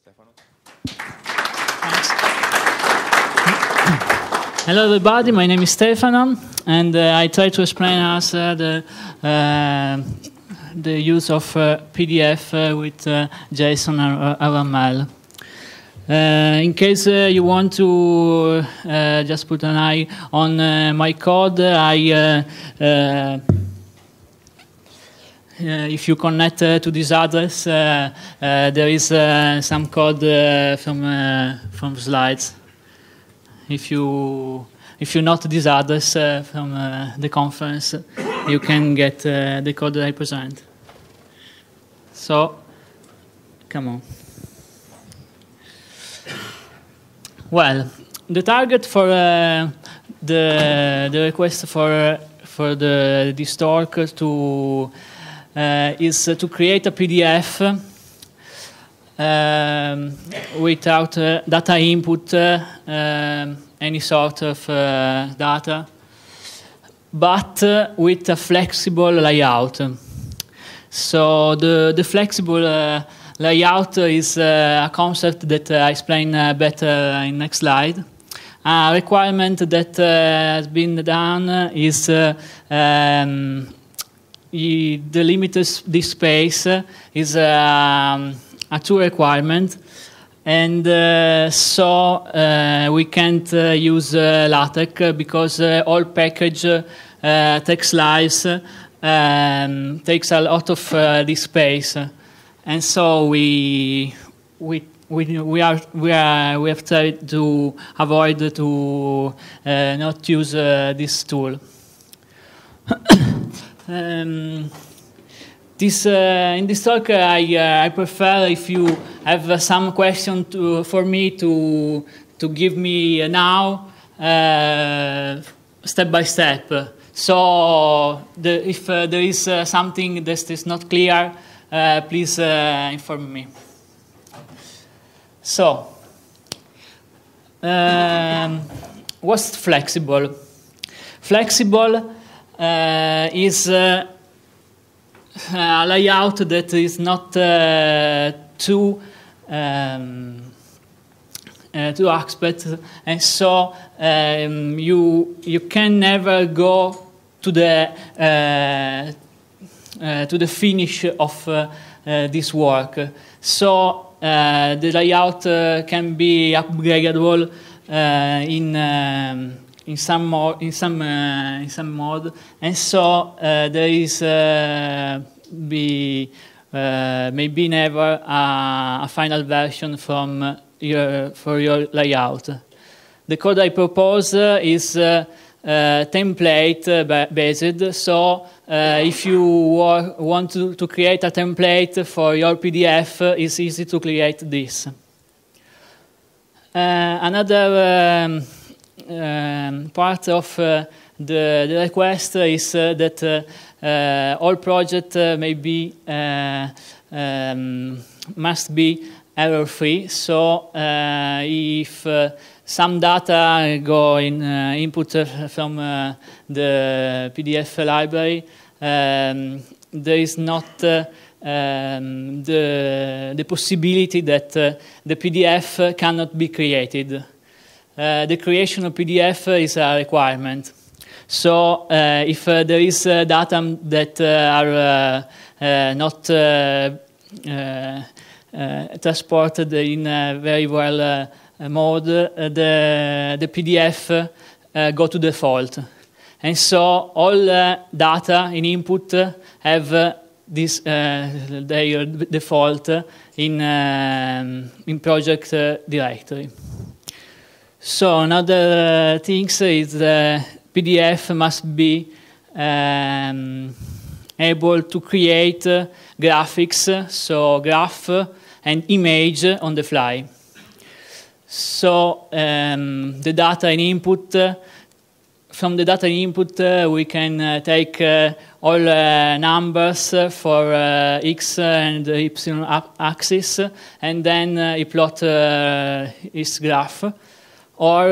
Stefano. Thanks. Hello everybody, my name is Stefano, and I try to explain us the use of PDF with JSON or RML. In case you want to just put an eye on my code, if you connect to this address, there is some code from slides. If you note this address from the conference, you can get the code that I present. So, come on. Well, the target for the request for this talk to is to create a PDF without data input, any sort of data, but with a flexible layout. So the flexible layout is a concept that I explain better in next slide. A requirement that has been done is the limited disk space is a true requirement, and so we can't use LaTeX because all package text slice takes a lot of disk space, and so we have tried to avoid to not use this tool. In this talk, I prefer if you have some question for me to give me now, step by step. So if there is something that is not clear, please inform me. So, what's flexible? Flexible is a layout that is not too aspect, and so you can never go to the finish of this work. So the layout can be upgradable in some mode, and so there is maybe never a final version for your layout. The code I propose is template based. So if you want to create a template for your PDF, it's easy to create this. Another part of the request is that all projects must be error-free. So if some data go in input from the PDF library, there is not the possibility that the PDF cannot be created. The creation of PDF is a requirement. So if there is data that are not transported in a very well mode, the PDF go to default. And so all data in input have this their default in project directory. So another thing is the PDF must be able to create graphics, so graph and image on the fly. So the data in input, from the data in input we can take all numbers for x and y axis, and then plot its graph. Or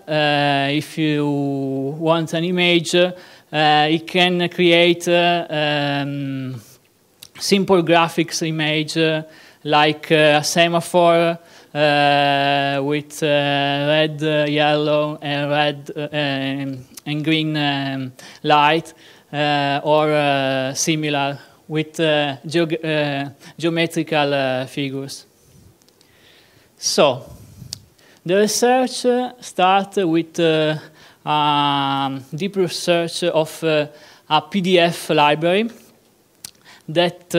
if you want an image, it can create simple graphics image like a semaphore with red, yellow, and red and green light, or similar with geometrical figures. So, the research starts with deep research of a PDF library that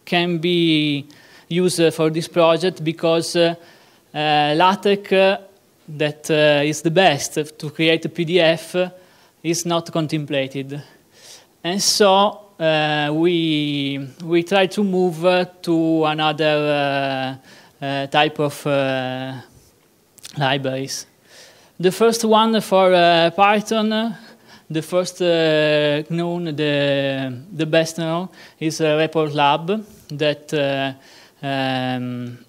can be used for this project because LaTeX, that is the best to create a PDF, is not contemplated. And so we try to move to another type of libraries. The first one for Python, the first known, the best known, is Report Lab that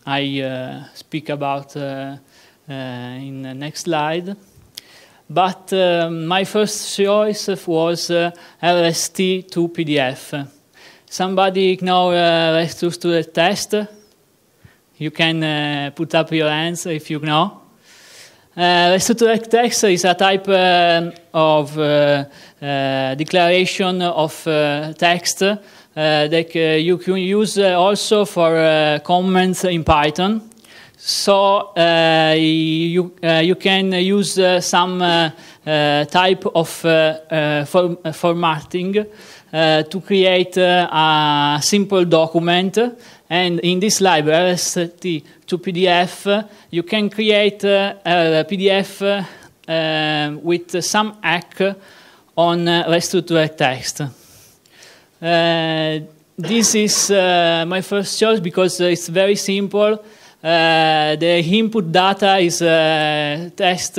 I speak about in the next slide. But my first choice was LST to PDF. Somebody know Restus to the test? You can put up your hands if you know. Restructured text is a type of declaration of text that you can use also for comments in Python. So you can use some type of formatting to create a simple document. And in this library, LST to PDF, you can create a PDF with some hack on restructured text. This is my first choice because it's very simple. The input data is text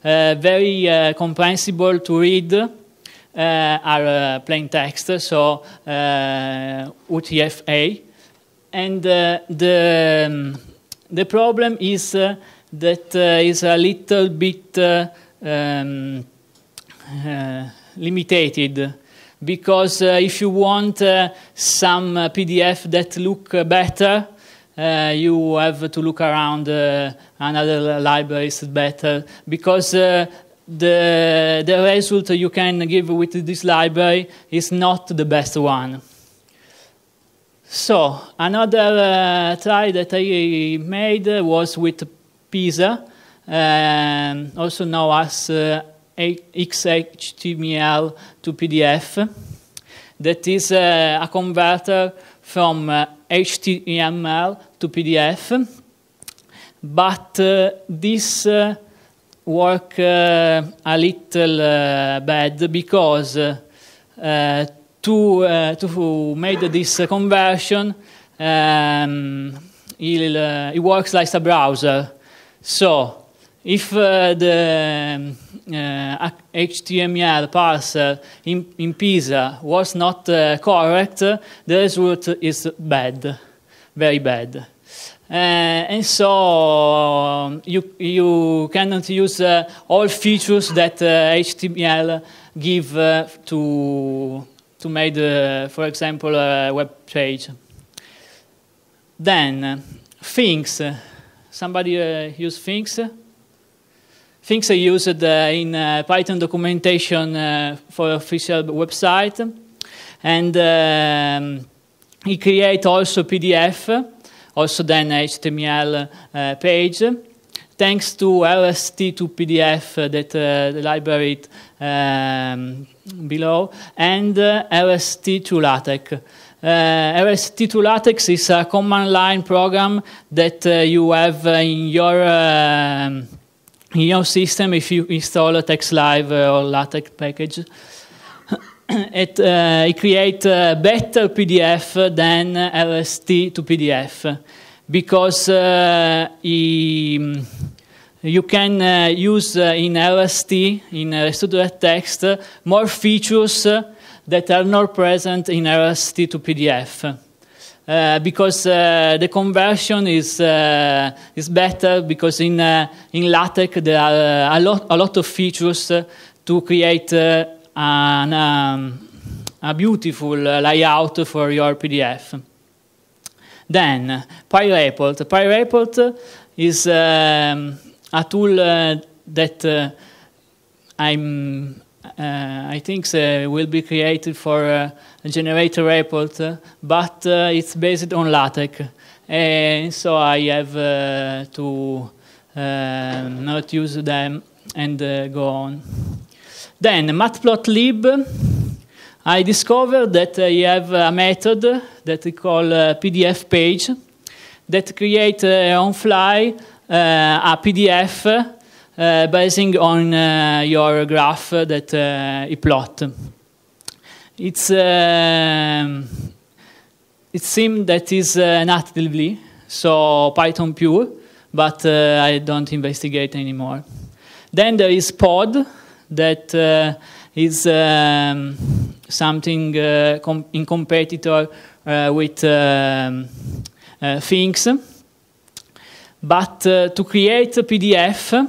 very comprehensible to read, are plain text, so UTF-8. And the problem is that is a little bit limited, because if you want some PDF that look better, you have to look around another libraries better, because the result you can give with this library is not the best one. So, another try that I made was with Pisa, also known as XHTML to PDF. That is a converter from HTML to PDF. But this works a little bad, because to make this conversion, it works like a browser. So, if the HTML parser in Pisa was not correct, the result is bad, very bad. And so you cannot use all features that HTML give to make, for example, a web page. Then, things. Somebody use things? Things are used in Python documentation for official website. And it creates also PDF, also then HTML page, thanks to LST to PDF that the library below, and LST to LaTeX. LST to LaTeX is a command line program that you have in your system if you install a TextLive or LaTeX package. It creates better PDF than LST to PDF, because you can use in LST, in restructured text, more features that are not present in LST to PDF. Because the conversion is better, because in LaTeX there are a lot of features to create a beautiful layout for your PDF. Then, PyReport. PyReport is a tool that I think will be created for generate a report, but it's based on LaTeX. And so I have to not use them and go on. Then Matplotlib, I discovered that I have a method that we call PDF page that creates on fly a PDF basing on your graph that you plot. It seems that is natively, so Python pure, but I don't investigate anymore. Then there is Pod, that is something in competitor with things. But to create a PDF,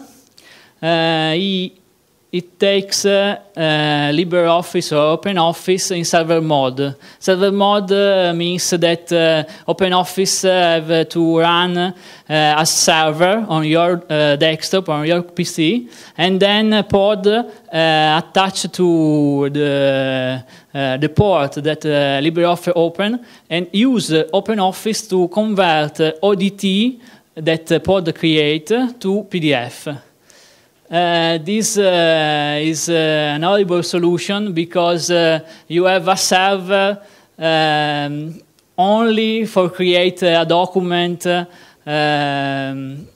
it takes LibreOffice or OpenOffice in server mode. Server mode means that OpenOffice have to run a server on your desktop, on your PC, and then Pod attached to the port that LibreOffice open, and use OpenOffice to convert ODT that Pod create to PDF. This is an horrible solution because you have a server only for create a document, and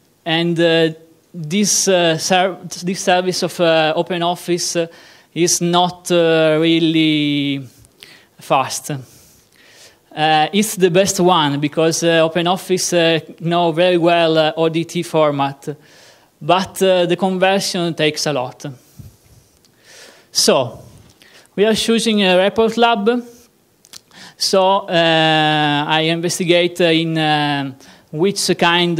this service of OpenOffice is not really fast. It's the best one because OpenOffice know very well ODT format. But the conversion takes a lot. So, we are choosing a report lab. So, I investigate in which kind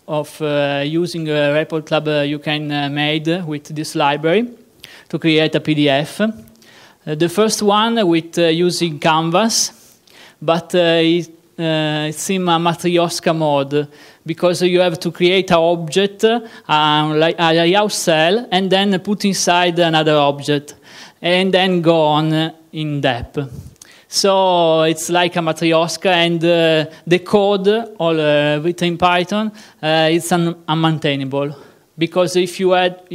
of using a report lab you can made with this library to create a PDF. The first one with using Canvas, but it's in a Matryoshka mode, because you have to create an object, like a layout cell, and then put inside another object, and then go on in depth. So it's like a Matryoshka, and the code, all written in Python, is unmaintainable. Because if you have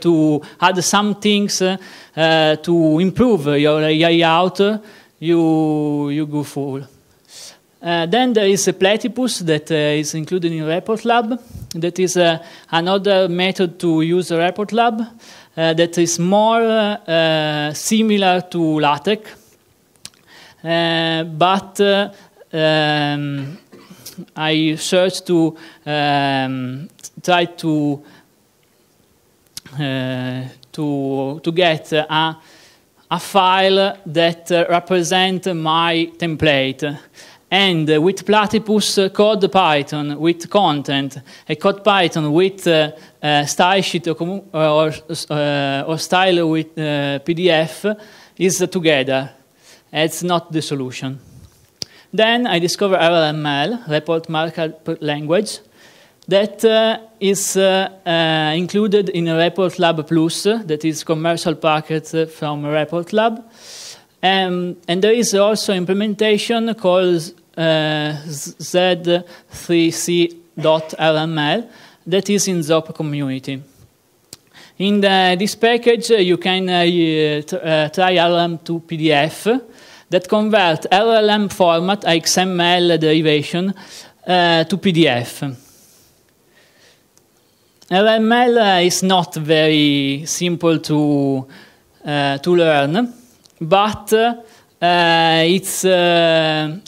to add some things to improve your layout, you go full. Then there is a Platypus that is included in Report Lab. That is another method to use a Report Lab that is more similar to LaTeX. But I searched to try to get a file that represents my template. And with Platypus code Python with content, a code Python with style sheet or style with PDF is together. It's not the solution. Then I discovered RML, Report Markup Language, that is included in Report Lab Plus, that is commercial packet from Report Lab. And there is also implementation called z3c.rml that is in ZOP community. In this package, you can try RLM to PDF that convert RLM format, XML derivation, to PDF. RML is not very simple to learn, but it's the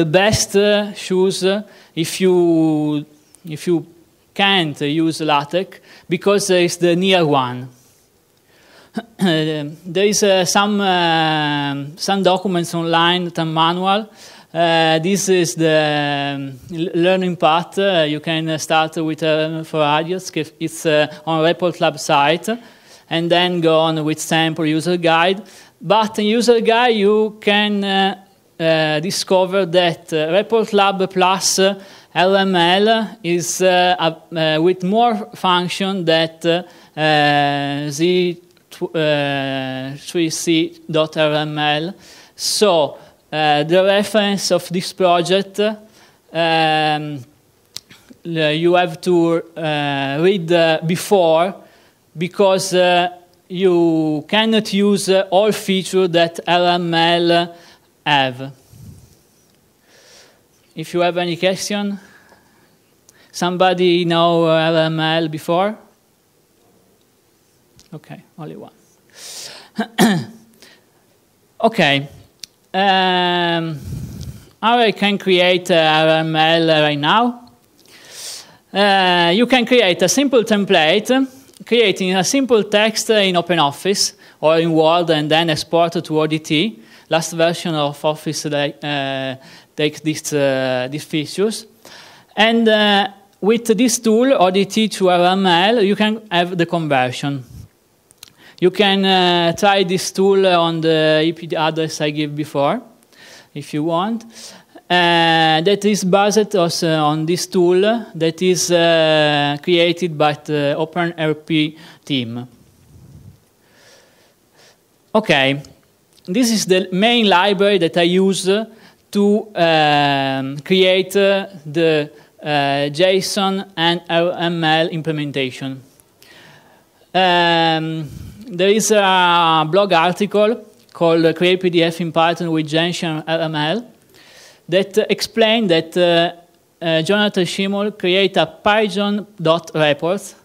best choose if you can't use LaTeX, because it's the near one. There is some documents online, some manual This is the learning path. You can start with for adults. It's on Report Lab site, and then go on with sample user guide. But in user guide, you can discover that Report Lab plus RML is with more function that z3c.rml. So the reference of this project, you have to read before, because you cannot use all features that RML have. If you have any question, somebody know RML before? Okay, only one. Okay. How I can create RML right now? You can create a simple template, creating a simple text in OpenOffice or in Word, and then export to ODT. Last version of Office takes these features. And with this tool, ODT to RML, you can have the conversion. You can try this tool on the IP address I gave before, if you want. That is based also on this tool that is created by the OpenRP team. Okay, this is the main library that I use to create the JSON and RML implementation. There is a blog article called Create PDF in Python with JSON and RML that explains that Jonathan Schimel created a Python.report,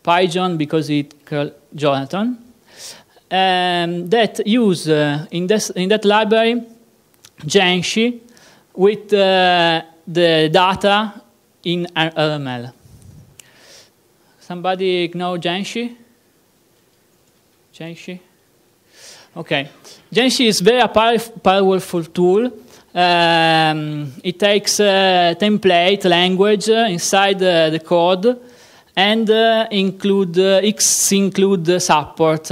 Python because it's called Jonathan, that use in that library Genshi with the data in RML. Somebody know Genshi? Genshi? Okay. Genshi is very powerful tool. It takes template language inside the code and X-include support.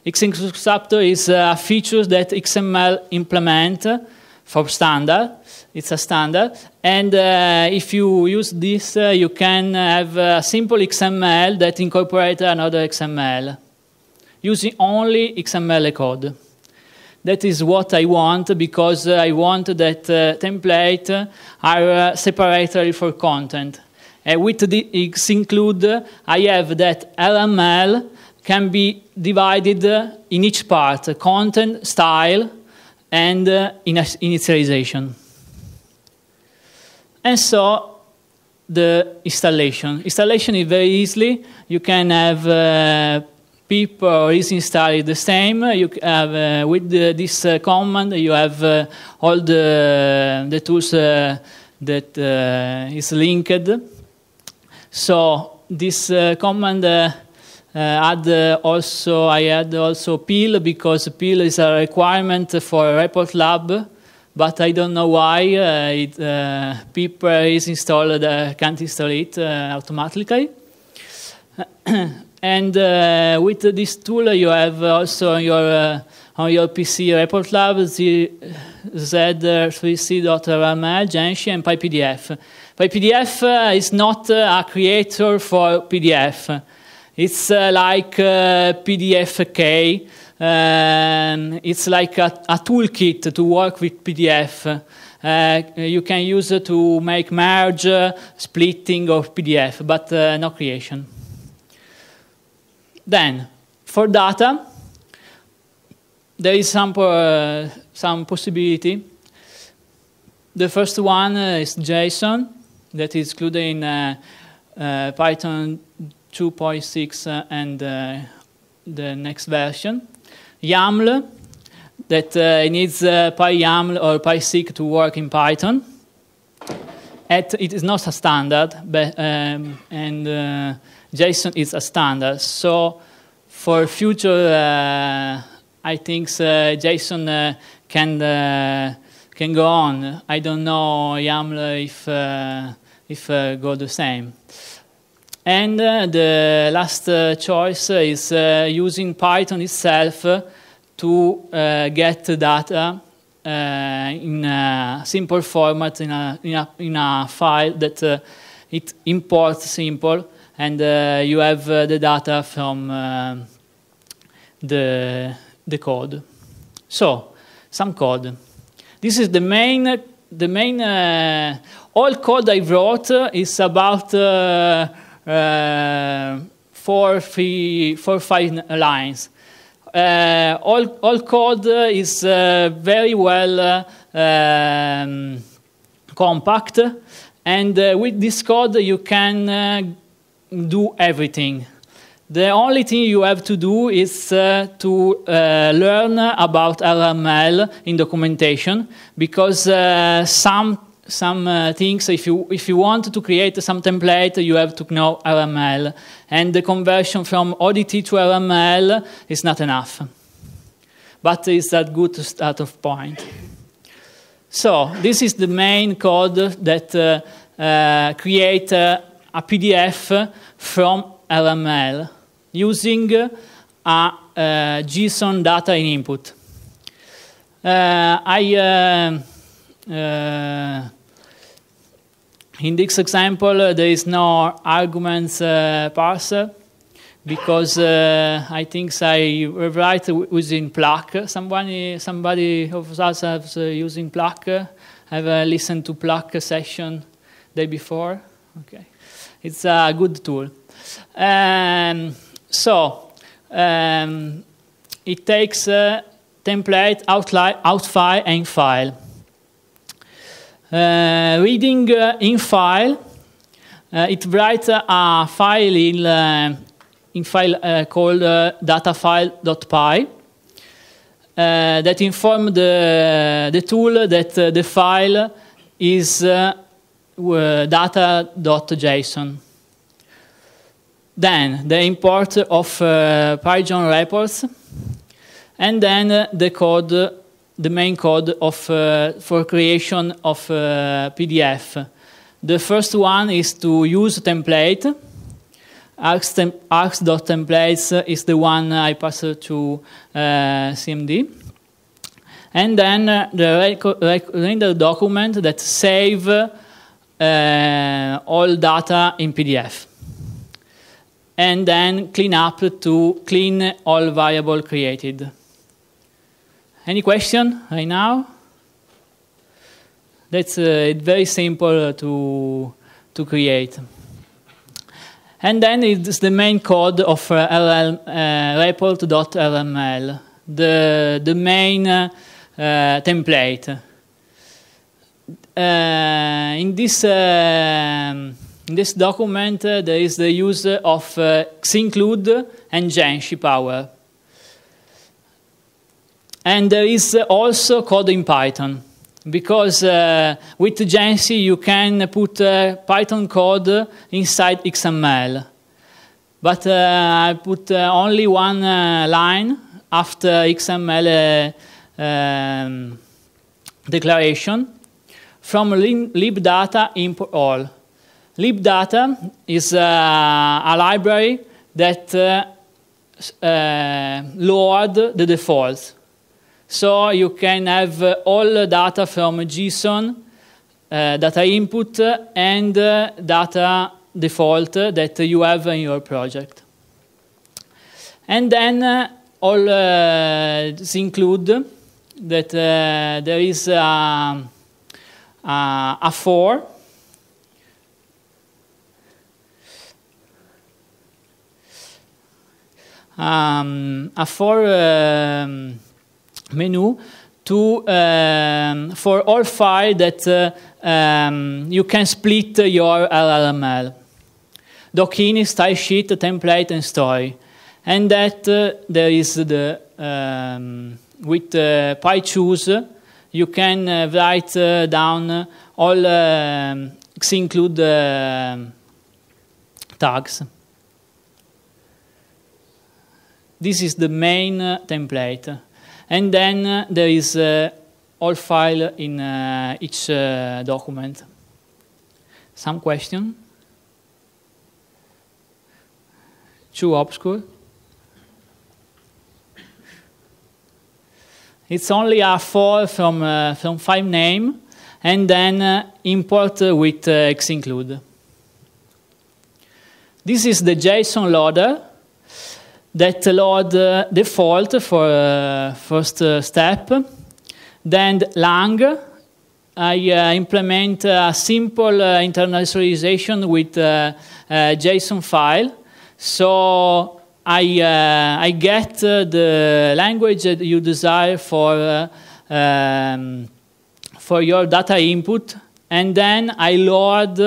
X-include support is a feature that XML implement for standard. It's a standard. And if you use this, you can have a simple XML that incorporates another XML using only XML code. That is what I want, because I want that template are separately for content. With the X-include, I have that RML can be divided in each part, content, style, and initialization. And so the installation. Installation is very easy. You can have pip or easy install the same. You have with this command, you have all the tools that is linked. So this command I add also pil, because pil is a requirement for Report Lab, but I don't know why pip is installed, can't install it automatically. And with this tool, you have also on your PC Report Lab z3c.rml, Genshi, and PyPDF. PyPDF is not a creator for PDF. It's like PDFK. It's like a toolkit to work with PDF. You can use it to make merge, splitting of PDF, but no creation. Then, for data, there is some possibility. The first one is JSON, that is included in Python 2.6 and the next version. YAML, that needs PyYAML or PySeq to work in Python. It is not a standard, but, and JSON is a standard. So for future, I think JSON can can go on. I don't know YAML if go the same. And the last choice is using Python itself to get data in a simple format in a file that it imports simple, and you have the data from the code. So some code. This is the main all code I wrote is about 4-5 lines. All code is very well compact, and with this code you can do everything. The only thing you have to do is to learn about RML in documentation, because some things, if you want to create some template, you have to know RML, and the conversion from ODT to RML is not enough. But it's a good start of point. So this is the main code that create a PDF from RML using a JSON data in input. In this example, there is no arguments parser, because I think I write using Pluck. Somebody of us is using Pluck. I've listened to Pluck session day before. Okay, it's a good tool. It takes template, out file, and file. Reading in file, it writes a file in file called datafile.py that informs the tool that the file is data.json. Then the import of Python reports, and then the code, the main code of for creation of PDF. The first one is to use template. Args.templates is the one I passed to CMD. And then the render document that save all data in PDF. And then clean up to clean all variable created. Any question right now? That's very simple to create. And then it's the main code of report.rml, the main template. In this document, there is the use of xinclude and Genshi power. And there is also code in Python, because with Genshi you can put Python code inside XML. But I put only one line after XML declaration. From libdata import all. Libdata is a library that load the defaults. So you can have all data from JSON, data input, and data default that you have in your project. And then all include that there is a for. A for menu to for all file that you can split your RML. Docini, style sheet, template, and story. And that there is the with PyChoose you can write down all include tags. This is the main template. And then there is all file in each document. Some question? Too obscure? It's only a for from file name, and then import withxinclude. This is the JSON loader that load default for first step. Then lang, I implement a simple internationalization with JSON file. So I get the language that you desire for your data input, and then I load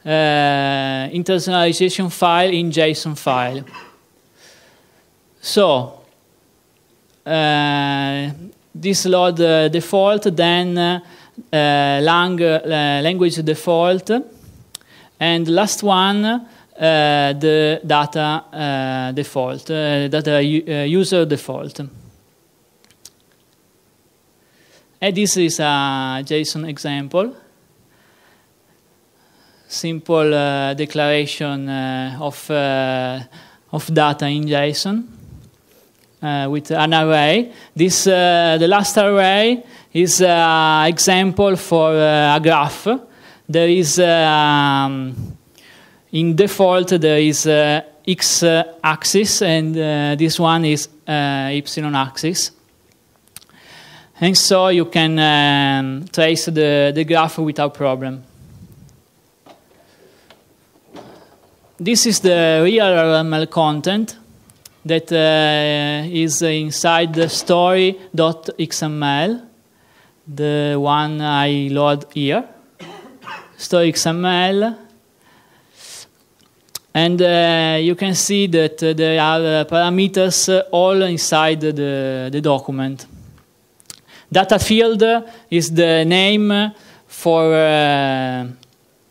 internationalization file in JSON file. So this load default, then lang language default, and last one the data default, data user default. And this is a JSON example. Simple declaration of data in JSON with an array. This the last array is an example for a graph. There is in default there is x-axis, and this one is y-axis. And so you can trace the graph without problem. This is the real RML content that is inside the story.xml, the one I load here, story.xml. And you can see that there are parameters all inside the document. Data field is the name for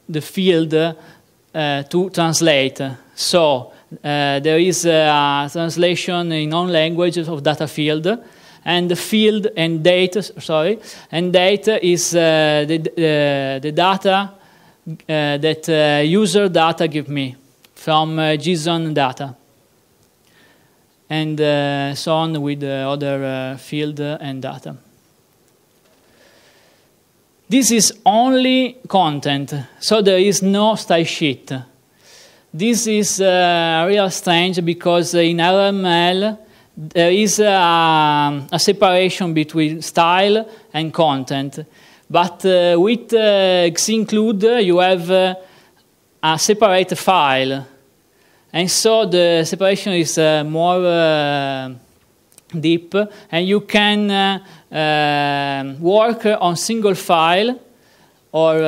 the field to translate. So there is a translation in own language of data field, and the field and date, and data is the data that user data give me from JSON data, and so on with the other field and data. This is only content, so there is no style sheet. This is real strange because in RML there is a separation between style and content. But with xinclude you have a separate file. And so the separation is more deep, and you can work on single file, or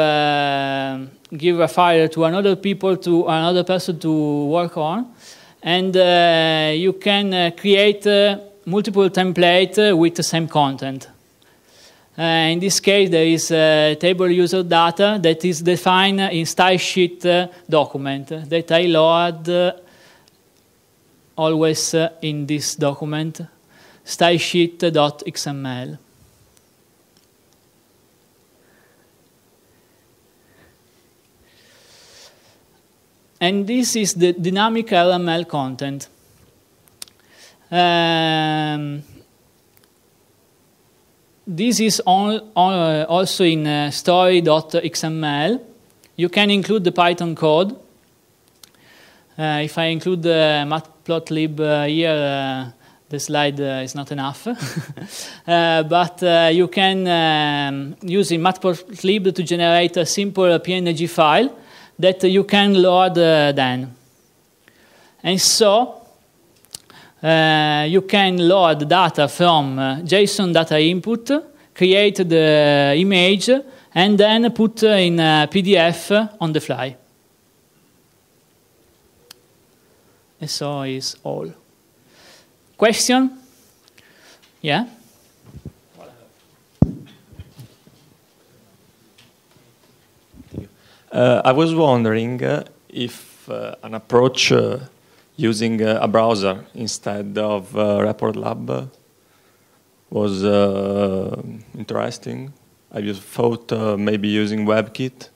give a file to another person to work on, and you can create multiple templates with the same content. In this case, there is a table user data that is defined in style sheet document that I load always in this document, stylesheet.xml. And this is the dynamic RML content. This is also in story.xml. You can include the Python code. If I include the matplotlib here, the slide is not enough. But you can use in matplotlib to generate a simple PNG file that you can load then. And so you can load data from JSON data input, create the image, and then put in PDF on the fly. And so is all. Question? Yeah? I was wondering if an approach using a browser instead of Report Lab was interesting. Have you thought maybe using WebKit?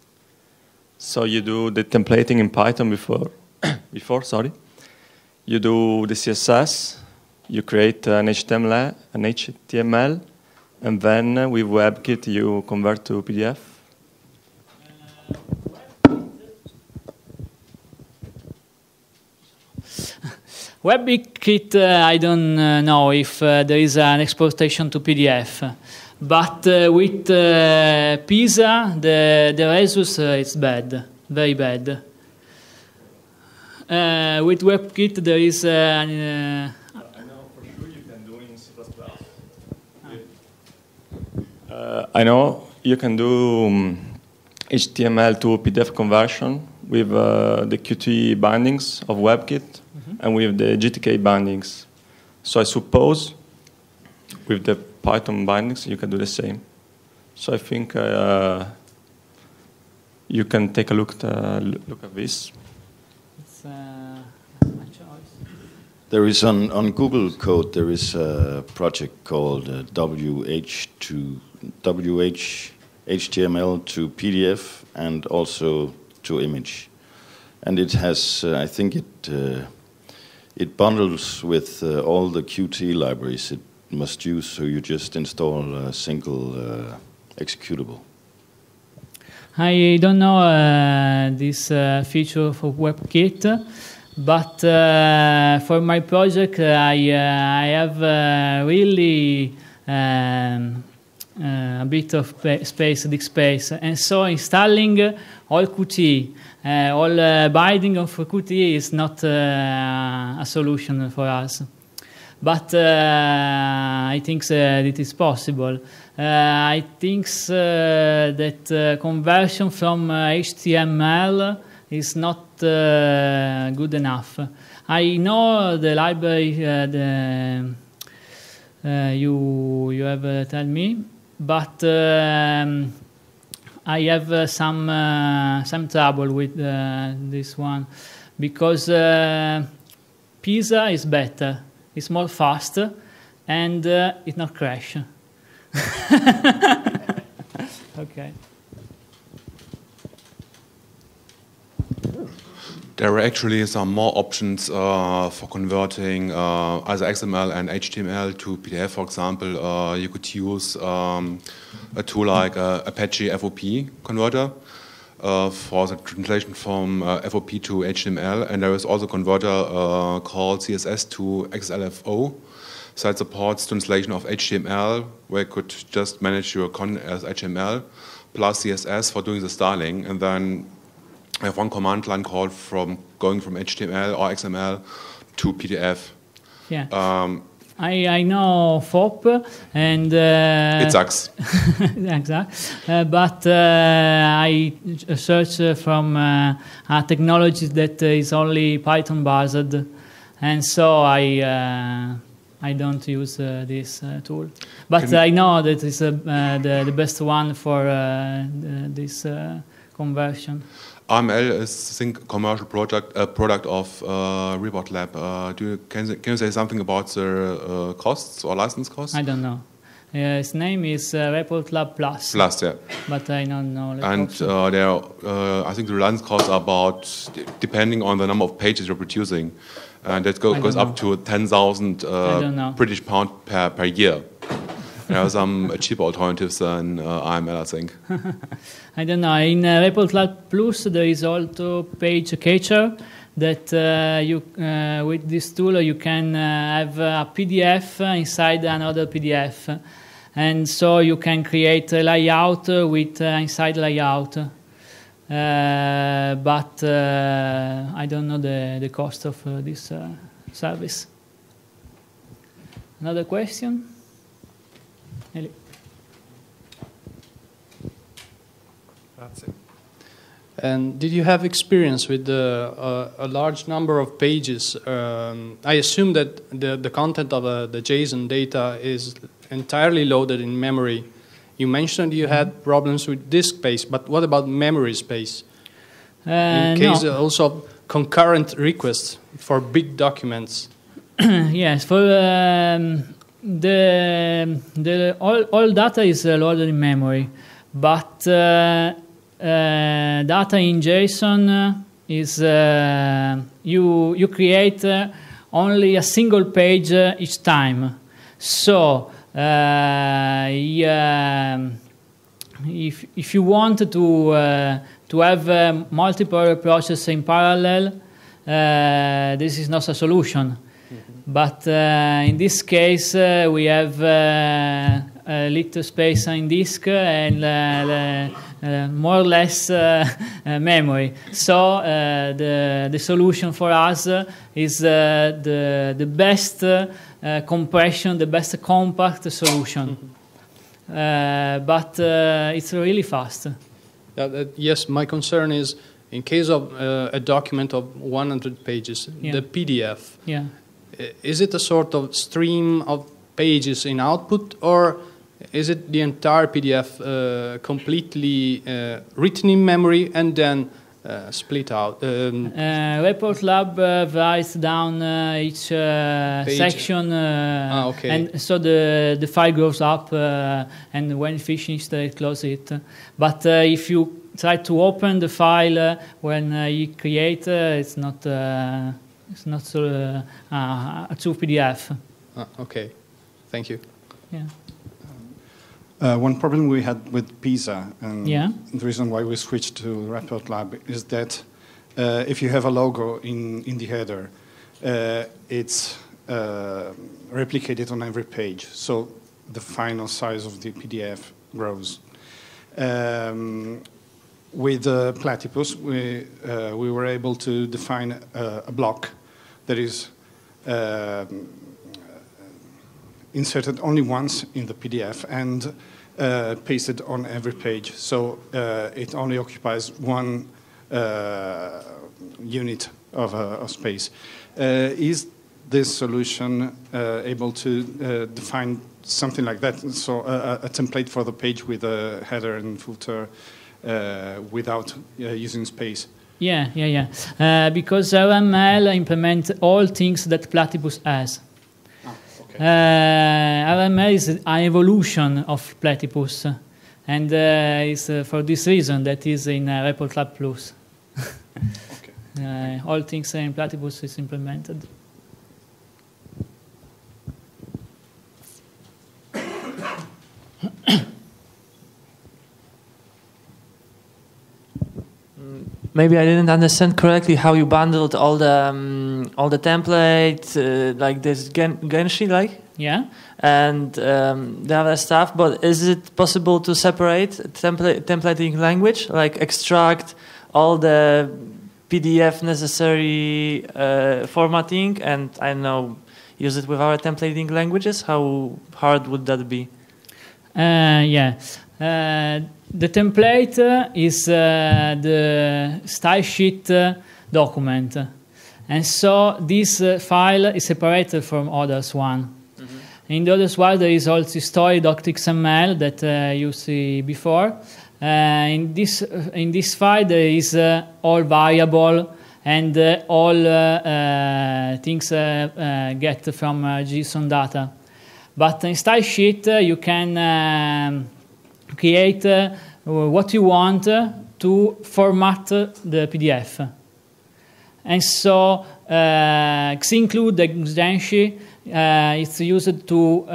So you do the templating in Python before, you do the CSS, you create an HTML, and then with WebKit you convert to PDF. WebKit, I don't know if there is an exportation to PDF, but with Pisa, the results is bad, very bad. With WebKit, there is. I know for sure you can do in C++. I know you can do HTML to PDF conversion with the Qt bindings of WebKit. And with the GTK bindings. So I suppose with the Python bindings you can do the same. So I think you can take a look at this. It's my choice. There is on Google Code there is a project called HTML to PDF and also to image, and it has I think it bundles with all the Qt libraries it must use, so you just install a single executable. I don't know this feature for WebKit, but for my project I have really a bit of disk space, and so installing all Qt, all binding of Qt is not a solution for us. But I think that it is possible. I think that conversion from HTML is not good enough. I know the library you have told me, but I have some trouble with this one, because Pisa is better, it's more fast, and it not crash. Okay. There are actually some more options for converting either XML and HTML to PDF. For example, you could use a tool like Apache FOP converter for the translation from FOP to HTML, and there is also a converter called CSS to XLFO. So it supports translation of HTML, where you could just manage your content as HTML, plus CSS for doing the styling, and then I have one command line call from going from HTML or XML to PDF. Yeah. I know FOP, and it sucks. Exactly. But I search from a technology that is only Python based, and so I don't use this tool. But I know that it's the best one for this conversion. RML is, I think, a commercial product of Report Lab. Can you say something about the costs or license costs? I don't know. His name is Report Lab Plus. Plus, yeah. But I don't know. And I think the license costs are about, depending on the number of pages you're producing, and that goes up to 10,000 British pound per year. There are some cheaper alternatives than RML, I think. I don't know. In Report Lab Plus, there is also page catcher that with this tool you can have a PDF inside another PDF, and so you can create a layout with inside layout. But I don't know the cost of this service. Another question? And did you have experience with a large number of pages? I assume that the content of the JSON data is entirely loaded in memory. You mentioned you had problems with disk space, but what about memory space? In case also of concurrent requests for big documents? Yes, for all data is loaded in memory, but data in JSON is you create only a single page each time. So if you want to have multiple processes in parallel, this is not a solution. But in this case, we have a little space in disk and more or less memory. So the solution for us is the best compression, the best compact solution. But it's really fast. Yes, my concern is in case of a document of 100 pages, the PDF. Yeah. Is it a sort of stream of pages in output, or is it the entire PDF completely written in memory and then split out? Report Lab writes down each section, okay. and so the file grows up, and when finished, it closes it. But if you try to open the file when you create, it's not so a true PDF. Okay, thank you. Yeah. One problem we had with PISA, and Yeah. the reason why we switched to Report Lab is that if you have a logo in the header, it's replicated on every page, so the final size of the PDF grows. With Platypus, we were able to define a block that is inserted only once in the PDF and pasted on every page. So it only occupies one unit of space. Is this solution able to define something like that? So a template for the page with a header and footer without using space? Yeah. Because RML implements all things that Platypus has. RML is an evolution of Platypus, and it's for this reason that is in Report Lab Plus. Okay. All things in Platypus is implemented. Maybe I didn't understand correctly how you bundled all the templates, like this Genshi, like? Yeah. And the other stuff. But is it possible to separate templating language, like extract all the PDF necessary formatting, and I don't know, use it with our templating languages? How hard would that be? Yeah. The template is the style sheet document, and so this file is separated from others one. Mm-hmm. In the others one there is also story.xml that you see before. In this file there is all variable and all things get from JSON data. But in style sheet you can create what you want to format the PDF. And so include the Genshi, it's used to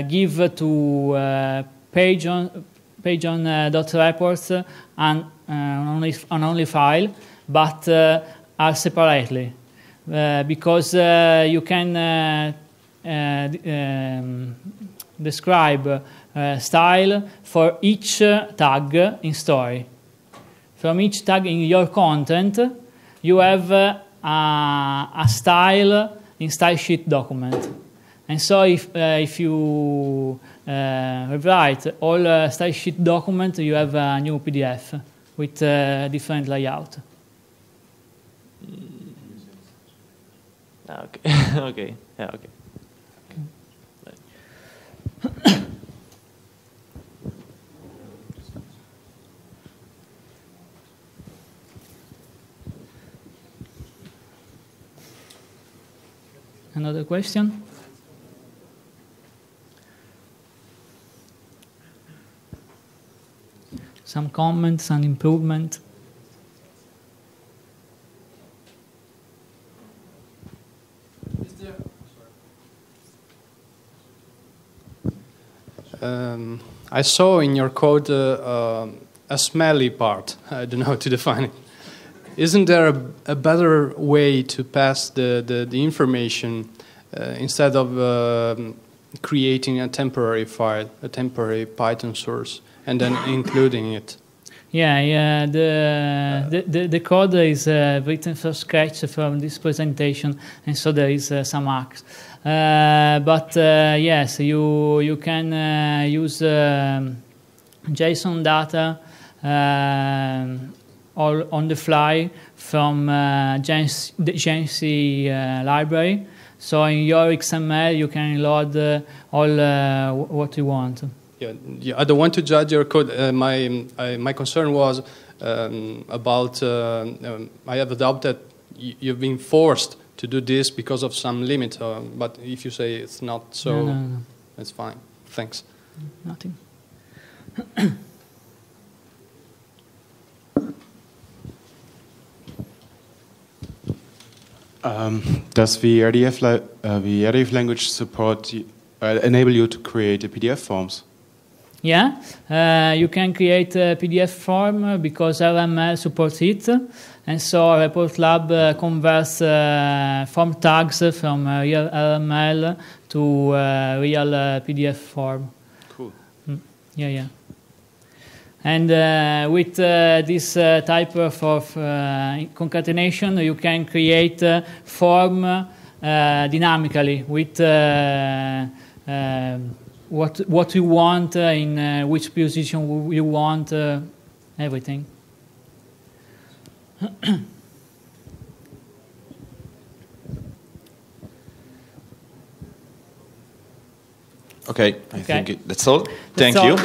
give to page.reports an only file, but are separately, because you can describe style for each tag in story. From each tag in your content, you have a style in style sheet document. And so if you rewrite all style sheet document, you have a new PDF with different layout. Okay. Okay. Yeah. Okay. Another question? some comments, some improvement. I saw in your code a smelly part. I don't know how to define it. Isn't there a better way to pass the information instead of creating a temporary file, a temporary Python source, and then including it? Yeah. The code is written from scratch from this presentation, and so there is some hacks. But yes, you can use JSON data all on the fly from the GenC library. So in your XML, you can load all what you want. Yeah, I don't want to judge your code. My concern was about I have adopted. You've been forced to do this because of some limit. But if you say it's not so, no. That's fine. Thanks. Nothing. Does the RDF language support enable you to create PDF forms? Yeah, you can create a PDF form because RML supports it, and so Report Lab converts form tags from real RML to real PDF form. Cool. Yeah. And with this type of concatenation, you can create form dynamically with what you want, in which position you want, everything. Okay, I think that's all. Thank you.